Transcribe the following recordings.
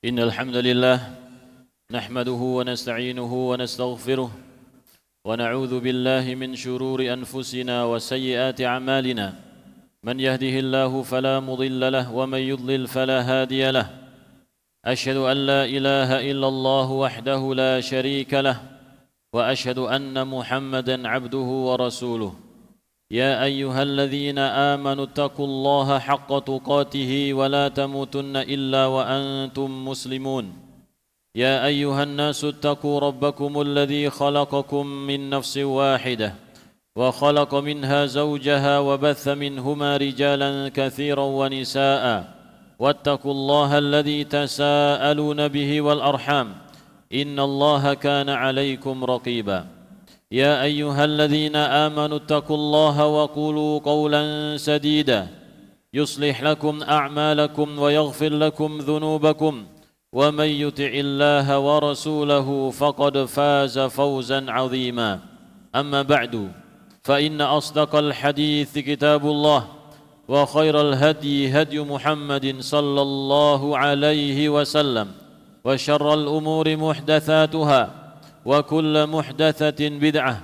إن الحمد لله نحمده ونستعينه ونستغفره ونعوذ بالله من شرور أنفسنا وسيئات أعمالنا من يهده الله فلا مضل له ومن يضلل فلا هادي له أشهد أن لا إله إلا الله وحده لا شريك له وأشهد أن محمدا عبده ورسوله يا أيها الذين آمنوا اتقوا الله حق تقاته ولا تموتن إلا وأنتم مسلمون يا أيها الناس اتقوا ربكم الذي خلقكم من نفس واحدة وخلق منها زوجها وبث منهما رجالا كثيرا ونساء واتقوا الله الذي تساءلون به والأرحام إن الله كان عليكم رقيبا يا أيها الذين آمنوا اتقوا الله وقولوا قولا سديدا يصلح لكم أعمالكم ويغفر لكم ذنوبكم ومن يطع الله ورسوله فقد فاز فوزا عظيما أما بعد فإن أصدق الحديث كتاب الله وخير الهدي هدي محمد صلى الله عليه وسلم وشر الأمور محدثاتها وكل محدثة بدعة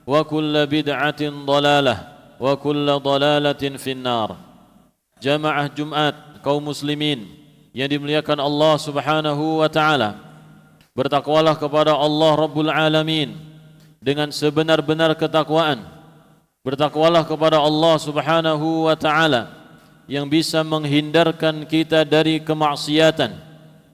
وكل بدعة ضلالة وكل ضلالة في النار. Jamaah Jumat kaum muslimin yang dimuliakan Allah Subhanahu wa taala, bertakwalah kepada Allah Rabbul Alamin dengan sebenar-benar ketakwaan. Bertakwalah kepada Allah Subhanahu wa taala yang bisa menghindarkan kita dari kemaksiatan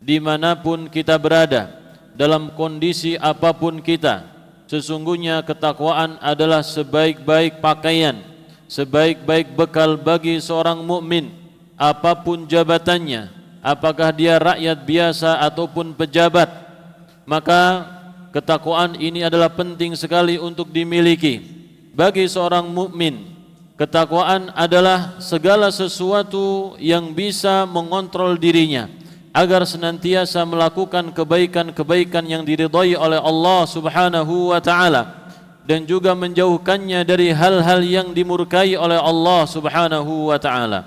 dimanapun kita berada, dalam kondisi apapun kita. Sesungguhnya ketakwaan adalah sebaik-baik pakaian, sebaik-baik bekal bagi seorang mukmin, apapun jabatannya, apakah dia rakyat biasa ataupun pejabat. Maka ketakwaan ini adalah penting sekali untuk dimiliki bagi seorang mukmin. Ketakwaan adalah segala sesuatu yang bisa mengontrol dirinya agar senantiasa melakukan kebaikan-kebaikan yang diridhai oleh Allah Subhanahu wa taala dan juga menjauhkannya dari hal-hal yang dimurkai oleh Allah Subhanahu wa taala.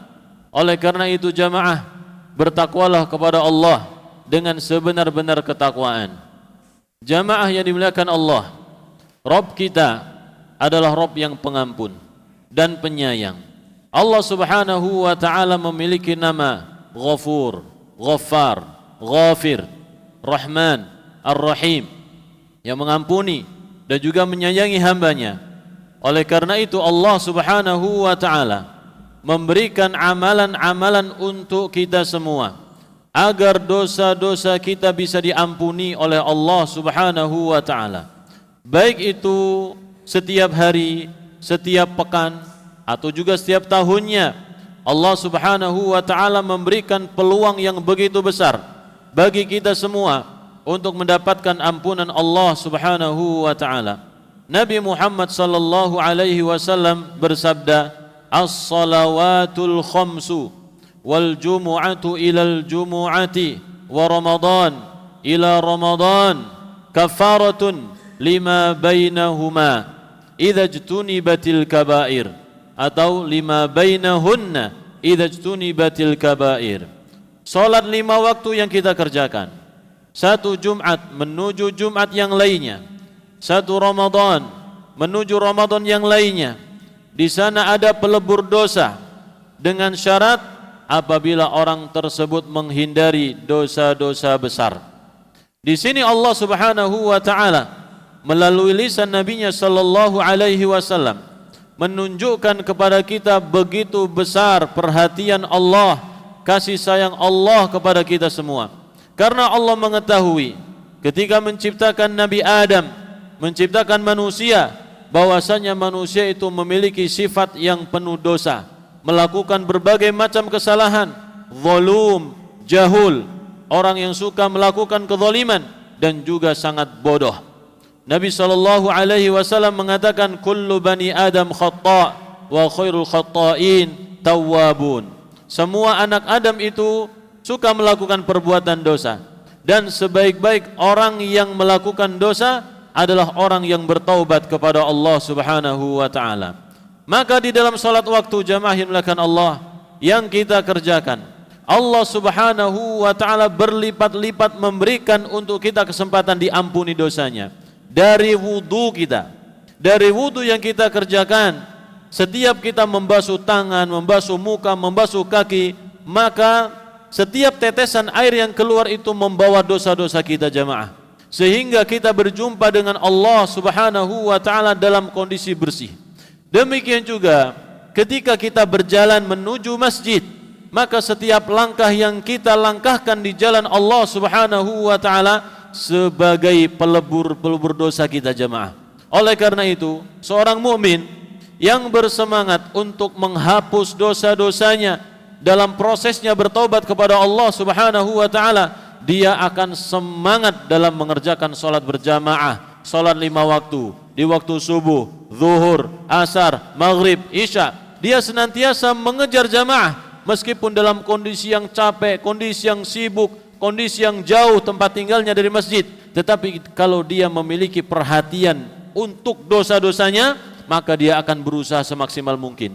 Oleh karena itu jamaah, bertakwalah kepada Allah dengan sebenar-benar ketakwaan. Jamaah yang dimuliakan Allah, Rabb kita adalah Rabb yang pengampun dan penyayang. Allah Subhanahu wa taala memiliki nama Ghafur, Ghaffar, Ghafir, Rahman, Ar-Rahim, yang mengampuni dan juga menyayangi hambanya. Oleh karena itu Allah Subhanahu wa ta'ala memberikan amalan-amalan untuk kita semua agar dosa-dosa kita bisa diampuni oleh Allah Subhanahu wa ta'ala, baik itu setiap hari, setiap pekan, atau juga setiap tahunnya. Allah Subhanahu wa ta'ala memberikan peluang yang begitu besar bagi kita semua untuk mendapatkan ampunan Allah Subhanahu wa ta'ala. Nabi Muhammad sallallahu alaihi wasallam bersabda, "As-salawatul khamsu wal jumu'atu ilal jumu'ati wa Ramadan ila Ramadan kafaratun lima bainahuma idza jtunibatil kabair." Atau lima bainahunna idza jtunibatil kabair. Salat 5 waktu yang kita kerjakan, satu Jumat menuju Jumat yang lainnya, satu Ramadan menuju Ramadan yang lainnya, di sana ada pelebur dosa dengan syarat apabila orang tersebut menghindari dosa-dosa besar. Di sini Allah Subhanahu wa taala melalui lisan nabinya sallallahu alaihi wasallam menunjukkan kepada kita begitu besar perhatian Allah, kasih sayang Allah kepada kita semua. Karena Allah mengetahui ketika menciptakan Nabi Adam, menciptakan manusia, bahwasanya manusia itu memiliki sifat yang penuh dosa, melakukan berbagai macam kesalahan, zalum, jahul, orang yang suka melakukan kezaliman dan juga sangat bodoh. Nabi sallallahu alaihi wasallam mengatakan, kullu bani Adam khata' wa khairul khata'in tawwabun. Semua anak Adam itu suka melakukan perbuatan dosa, dan sebaik-baik orang yang melakukan dosa adalah orang yang bertaubat kepada Allah Subhanahu wa taala. Maka di dalam salat waktu jamaah yang dimuliakan Allah yang kita kerjakan, Allah Subhanahu wa ta'ala berlipat-lipat memberikan untuk kita kesempatan diampuni dosanya. Dari wudu kita, dari wudu yang kita kerjakan, setiap kita membasuh tangan, membasuh muka, membasuh kaki, maka setiap tetesan air yang keluar itu membawa dosa-dosa kita jamaah, sehingga kita berjumpa dengan Allah Subhanahu wa ta'ala dalam kondisi bersih. Demikian juga ketika kita berjalan menuju masjid, maka setiap langkah yang kita langkahkan di jalan Allah Subhanahu wa ta'ala sebagai pelebur dosa kita jamaah. Oleh karena itu, seorang mukmin yang bersemangat untuk menghapus dosa-dosanya dalam prosesnya bertobat kepada Allah Subhanahu wa ta'ala, dia akan semangat dalam mengerjakan sholat berjamaah, sholat 5 waktu, di waktu subuh, zuhur, asar, maghrib, isya. Dia senantiasa mengejar jamaah meskipun dalam kondisi yang capek, kondisi yang sibuk, kondisi yang jauh tempat tinggalnya dari masjid. Tetapi kalau dia memiliki perhatian untuk dosa-dosanya, maka dia akan berusaha semaksimal mungkin.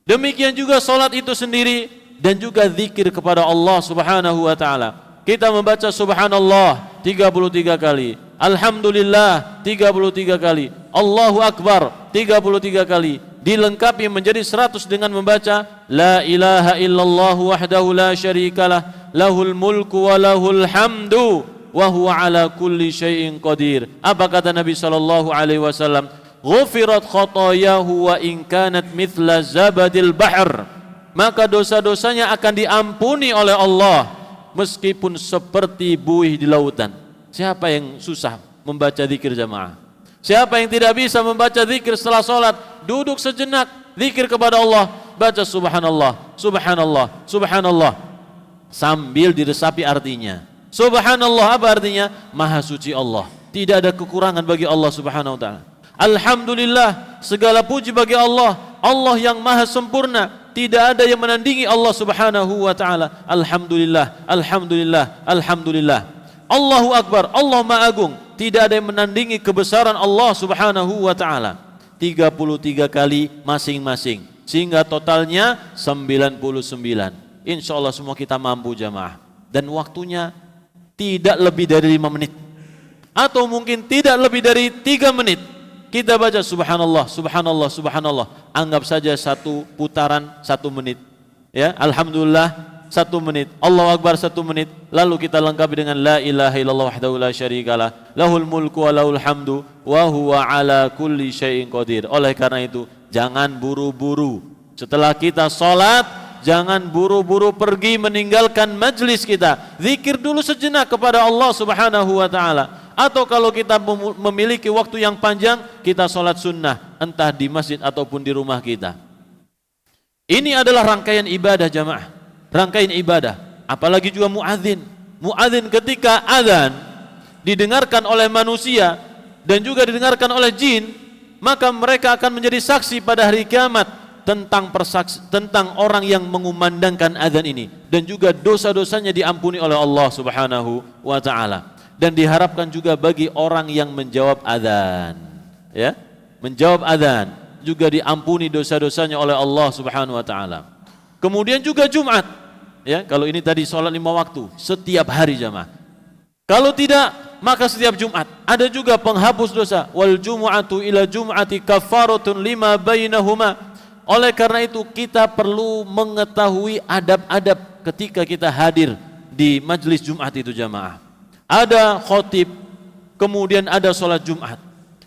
Demikian juga sholat itu sendiri dan juga zikir kepada Allah Subhanahu wa ta'ala. Kita membaca subhanallah 33 kali, alhamdulillah 33 kali, Allahu Akbar 33 kali, dilengkapi menjadi 100 dengan membaca la ilaha illallah wahdahu la syarikalah, lahul mulku wa lahul hamdu wa huwa ala kulli syai'in qadir. Apa kata Nabi sallallahu alaihi wasallam? Ghufirat khotoyahu wa in kanat mithla zabadil bahr. Maka dosa-dosanya akan diampuni oleh Allah meskipun seperti buih di lautan. Siapa yang susah membaca zikir jamaah? Siapa yang tidak bisa membaca zikir setelah sholat? Duduk sejenak, zikir kepada Allah, baca subhanallah, subhanallah, subhanallah, sambil diresapi artinya. Subhanallah apa artinya? Maha suci Allah, tidak ada kekurangan bagi Allah Subhanahu wa ta'ala. Alhamdulillah, segala puji bagi Allah, Allah yang maha sempurna, tidak ada yang menandingi Allah Subhanahu wa ta'ala. Alhamdulillah, alhamdulillah, alhamdulillah. Allahu Akbar, Allah Maha Agung, tidak ada yang menandingi kebesaran Allah Subhanahu wa ta'ala. 33 kali masing-masing, sehingga totalnya 99. Insya Allah semua kita mampu jamaah. Dan waktunya tidak lebih dari 5 menit, atau mungkin tidak lebih dari 3 menit. Kita baca subhanallah, subhanallah, subhanallah. Anggap saja satu putaran 1 menit, ya. Alhamdulillah 1 menit, Allahu Akbar 1 menit, lalu kita lengkapi dengan la ilaha illallah wahdahu la syarikalah, lahul mulku wa lahul hamdu wa huwa ala kulli syai'in qadir. Oleh karena itu, jangan buru-buru setelah kita sholat, jangan buru-buru pergi meninggalkan majlis kita. Zikir dulu sejenak kepada Allah Subhanahu wa ta'ala. Atau kalau kita memiliki waktu yang panjang, kita sholat sunnah, entah di masjid ataupun di rumah kita. Ini adalah rangkaian ibadah jamaah, rangkaian ibadah. Apalagi juga muadzin. Muadzin ketika azan didengarkan oleh manusia dan juga didengarkan oleh jin, maka mereka akan menjadi saksi pada hari kiamat tentang orang yang mengumandangkan azan ini, dan juga dosa-dosanya diampuni oleh Allah Subhanahu wa ta'ala. Dan diharapkan juga bagi orang yang menjawab azan, ya, menjawab azan juga diampuni dosa-dosanya oleh Allah Subhanahu wa ta'ala. Kemudian juga Jumat, ya, kalau ini tadi sholat 5 waktu setiap hari jamaah. Kalau tidak, maka setiap Jumat. Ada juga penghapus dosa. Wal jumu'atu ila jum'ati kafaratun lima bainahuma. Oleh karena itu kita perlu mengetahui adab-adab ketika kita hadir di majlis Jumat itu jamaah. Ada khotib, kemudian ada sholat Jumat.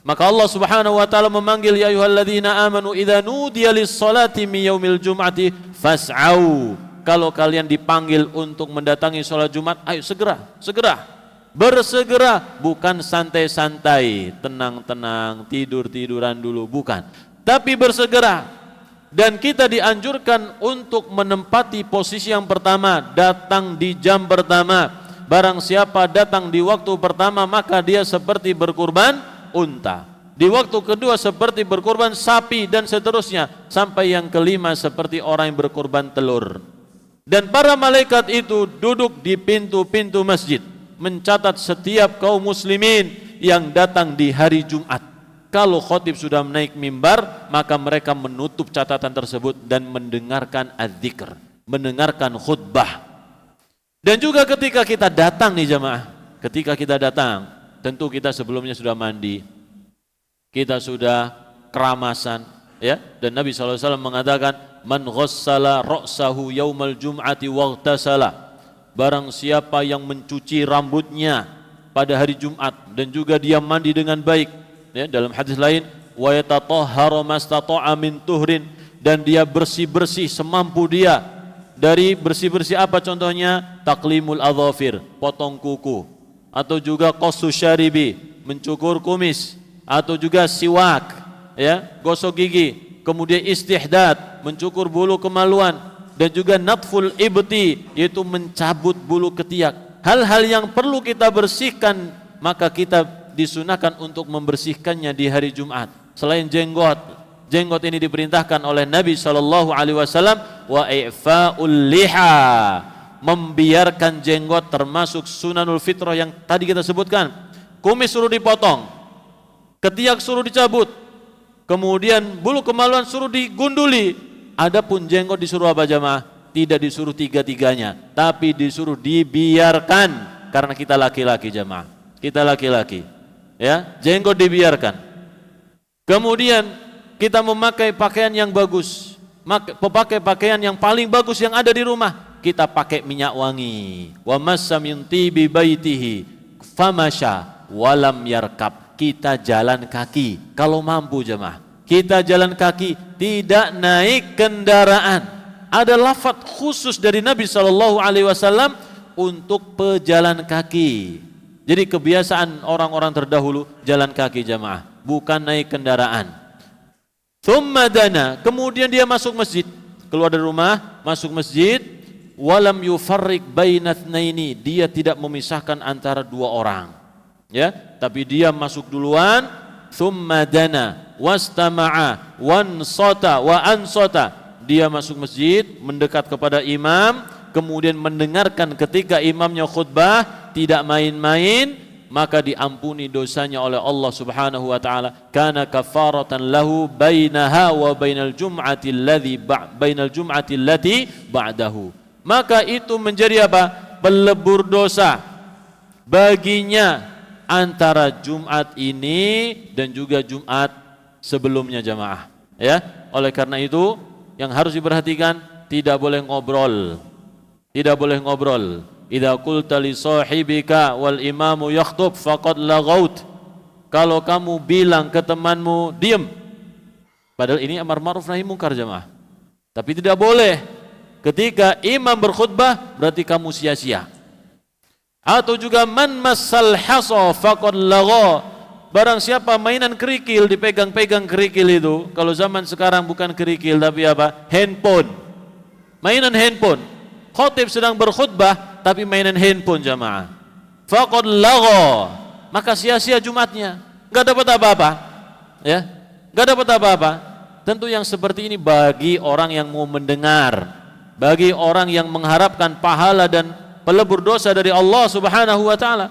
Maka Allah Subhanahu wa ta'ala memanggil, ya ayyuhalladzina amanu idza nudiya lis-salati min yaumil jum'ati fas'au. Kalau kalian dipanggil untuk mendatangi sholat Jumat, ayo segera, segera, bersegera, bukan santai-santai, tenang-tenang, tidur-tiduran dulu, bukan, tapi bersegera. Dan kita dianjurkan untuk menempati posisi yang pertama, datang di jam pertama. Barang siapa datang di waktu pertama, maka dia seperti berkurban unta. Di waktu kedua seperti berkurban sapi, dan seterusnya sampai yang kelima seperti orang yang berkurban telur. Dan para malaikat itu duduk di pintu-pintu masjid mencatat setiap kaum muslimin yang datang di hari Jumat. Kalau khotib sudah menaik mimbar, maka mereka menutup catatan tersebut dan mendengarkan az-zikr, mendengarkan khutbah. Dan juga ketika kita datang nih jamaah, ketika kita datang, tentu kita sebelumnya sudah mandi, kita sudah keramasan, ya. Dan Nabi SAW mengatakan, man ghassala ra'sahu yaumal jum'ati waghtasala. Barang siapa yang mencuci rambutnya pada hari Jumat dan juga dia mandi dengan baik, ya, dalam hadis lain, wa yatatahharu mastata'a min tuhrin, dan dia bersih-bersih semampu dia. Dari bersih-bersih apa contohnya? Taklimul adhafir, potong kuku, atau juga qassu syaribi, mencukur kumis, atau juga siwak, ya, gosok gigi, kemudian istihdad, mencukur bulu kemaluan, dan juga natful ibti, yaitu mencabut bulu ketiak. Hal-hal yang perlu kita bersihkan, maka kita disunahkan untuk membersihkannya di hari Jumat. Selain jenggot, jenggot ini diperintahkan oleh Nabi SAW, wa i'fa'ul liha, membiarkan jenggot termasuk sunanul fitrah yang tadi kita sebutkan. Kumis suruh dipotong, ketiak suruh dicabut, kemudian bulu kemaluan suruh digunduli. Adapun jenggot disuruh apa jamaah? Tidak disuruh tiga-tiganya, tapi disuruh dibiarkan, karena kita laki-laki jamaah, kita laki-laki, ya, jenggot dibiarkan. Kemudian kita memakai pakaian yang bagus, pakai pakaian yang paling bagus yang ada di rumah, kita pakai minyak wangi. Wa massa min tibi baitihi famasha walam yarkab, kita jalan kaki kalau mampu jemaah, kita jalan kaki, tidak naik kendaraan. Ada lafaz khusus dari Nabi SAW untuk pejalan kaki. Jadi kebiasaan orang-orang terdahulu jalan kaki jemaah, bukan naik kendaraan. Thumma dana, kemudian dia masuk masjid, keluar dari rumah, masuk masjid. Walam yufarriq bainatsnaini, dia tidak memisahkan antara dua orang, ya, tapi dia masuk duluan. Thumma dana wastama'a wansata wa ansata, dia masuk masjid, mendekat kepada imam, kemudian mendengarkan ketika imamnya khutbah, tidak main-main, maka diampuni dosanya oleh Allah Subhanahu wa taala. Kana kafaratan lahu bainaha wa bainal jum'ati allati ba'dahu. Maka itu menjadi apa? Pelebur dosa baginya antara Jumat ini dan juga Jumat sebelumnya jamaah, ya. Oleh karena itu yang harus diperhatikan, tidak boleh ngobrol, tidak boleh ngobrol. Idza qulta li sahibika wal imamu yakhtub faqad laghaut, kalau kamu bilang ke temanmu diam, padahal ini amar ma'ruf nahi munkar jamaah, tapi tidak boleh ketika imam berkhutbah, berarti kamu sia-sia. Atau juga man massal hasa faqad lagha, barang siapa mainan kerikil, dipegang-pegang kerikil itu, kalau zaman sekarang bukan kerikil tapi apa? Handphone, mainan handphone. Khatib sedang berkhutbah tapi mainan handphone jamaah, faqad lagha, maka sia-sia Jumatnya, enggak dapat apa-apa, ya, enggak dapat apa-apa. Tentu yang seperti ini bagi orang yang mau mendengar, bagi orang yang mengharapkan pahala dan pelebur dosa dari Allah Subhanahu wa taala.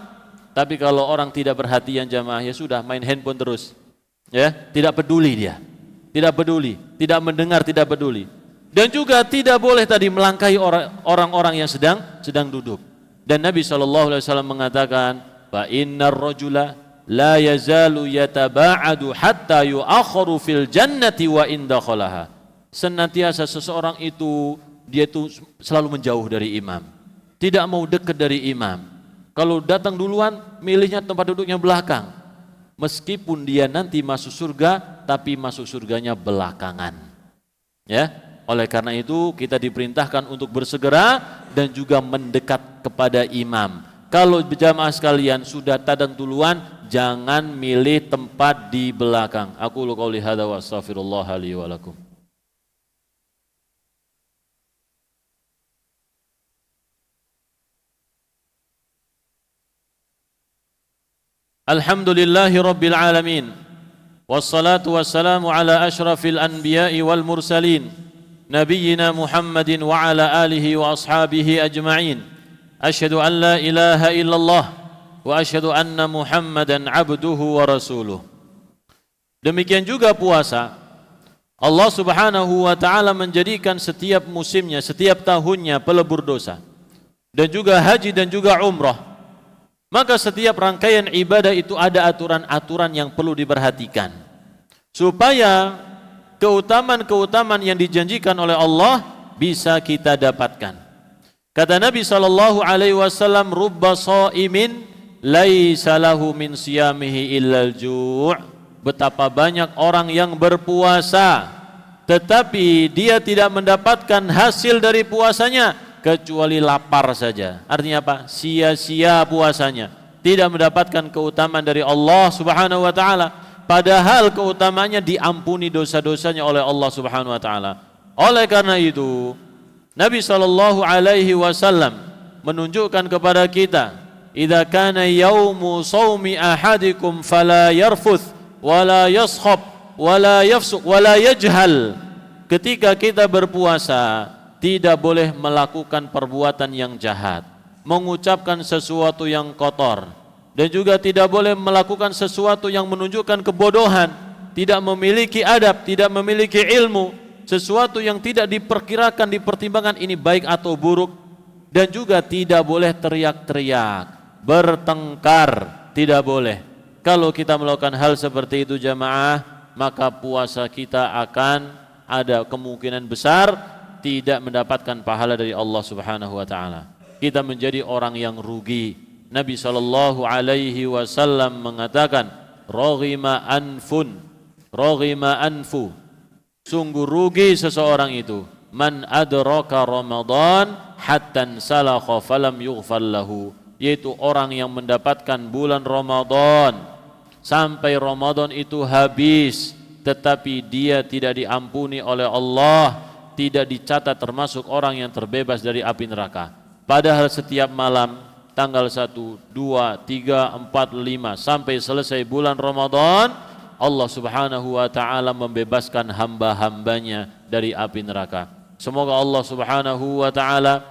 Tapi kalau orang tidak perhatian jamaah, ya sudah, main handphone terus, ya, tidak peduli dia, tidak peduli, tidak mendengar, tidak peduli. Dan juga tidak boleh tadi melangkahi orang-orang yang sedang duduk. Dan Nabi SAW mengatakan, fa innar rajula la yazalu yataba'adu hatta yu'akharu fil jannati wa in dakhalaha. Senantiasa seseorang itu, dia itu selalu menjauh dari imam, tidak mau dekat dari imam. Kalau datang duluan, milihnya tempat duduknya belakang. Meskipun dia nanti masuk surga, tapi masuk surganya belakangan, ya. Oleh karena itu kita diperintahkan untuk bersegera dan juga mendekat kepada imam. Kalau jamaah sekalian sudah tadang duluan, jangan milih tempat di belakang. Aku qouli hadza wa astaghfirullah li wa lakum. Alhamdulillahi rabbil alamin, wassalatu wassalamu ala ashrafil anbiya'i wal mursalin, nabiyyina Muhammadin wa ala alihi wa ashabihi ajma'in. Asyhadu an la ilaha illallah wa asyhadu anna Muhammadan abduhu wa rasuluh. Demikian juga puasa, Allah Subhanahu wa taala menjadikan setiap musimnya, setiap tahunnya pelebur dosa. dan juga haji dan juga umrah. Maka setiap rangkaian ibadah itu ada aturan-aturan yang perlu diperhatikan supaya keutamaan-keutamaan yang dijanjikan oleh Allah bisa kita dapatkan. Kata Nabi SAW, rubba shaimin laisa lahu min siyamihi illal ju'. Betapa banyak orang yang berpuasa tetapi dia tidak mendapatkan hasil dari puasanya kecuali lapar saja. Artinya apa? Sia-sia puasanya, tidak mendapatkan keutamaan dari Allah Subhanahu wa taala, padahal keutamaannya diampuni dosa-dosanya oleh Allah Subhanahu wa taala. Oleh karena itu Nabi SAW menunjukkan kepada kita, idza kana yaumu shaumi ahadikum fala yarfuth wala yaskhab wala yafsuq wala yajhal. Ketika kita berpuasa, tidak boleh melakukan perbuatan yang jahat, mengucapkan sesuatu yang kotor, dan juga tidak boleh melakukan sesuatu yang menunjukkan kebodohan, tidak memiliki adab, tidak memiliki ilmu, sesuatu yang tidak diperkirakan, dipertimbangkan ini baik atau buruk, dan juga tidak boleh teriak-teriak, bertengkar, tidak boleh. Kalau kita melakukan hal seperti itu jamaah, maka puasa kita akan ada kemungkinan besar tidak mendapatkan pahala dari Allah Subhanahu wa taala. Kita menjadi orang yang rugi. Nabi SAW mengatakan, raghima anfu, sungguh rugi seseorang itu, man adraka Ramadan hatta salakha falam yughfar lahu, yaitu orang yang mendapatkan bulan Ramadan sampai Ramadan itu habis tetapi dia tidak diampuni oleh Allah, tidak dicatat termasuk orang yang terbebas dari api neraka. Padahal setiap malam tanggal 1, 2, 3, 4, 5 sampai selesai bulan Ramadan, Allah Subhanahu wa taala membebaskan hamba-hambanya dari api neraka. Semoga Allah Subhanahu wa taala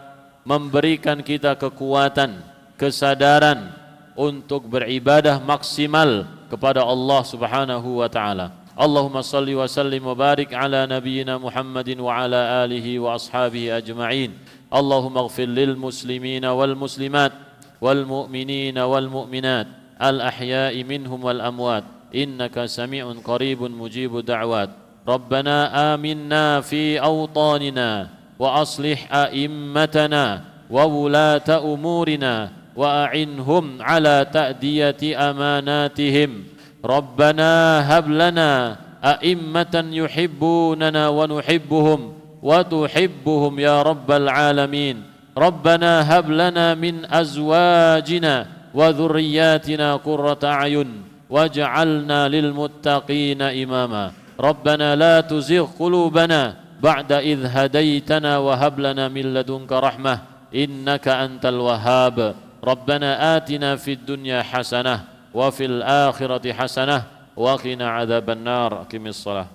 memberikan kita kekuatan, kesadaran untuk beribadah maksimal kepada Allah Subhanahu wa taala. Allahumma salli wa sallim wa barik ala nabiyyina Muhammadin wa ala alihi wa ashabihi ajma'in. Allahumma ighfir lil muslimina wal muslimat wal mu'minina wal mu'minat al ahya'i minhum wal amwat innaka sami'un qaribun mujibu da'wat. Rabbana aminna fi awtanina wa aslih a'immatana wa wulata umurina wa a'inhum ala ta'diyati amanatihim. Rabbana hab lana a'immatan yuhibbunana wa nuhibbuhum wa tuhibbuhum ya rabbal alamin. Rabbana hab lana min azwajina wa dhurriyyatina qurrata a'yun waj'alna lil muttaqina imama. Rabbana la tuzigh qulubana ba'da idh hadaytana wa hab lana min ladunka rahmah innaka antal wahhab. Rabbana atina fid dunya hasanah wa fil akhirati hasanah wa qina adzabannar. Aqimis shalah.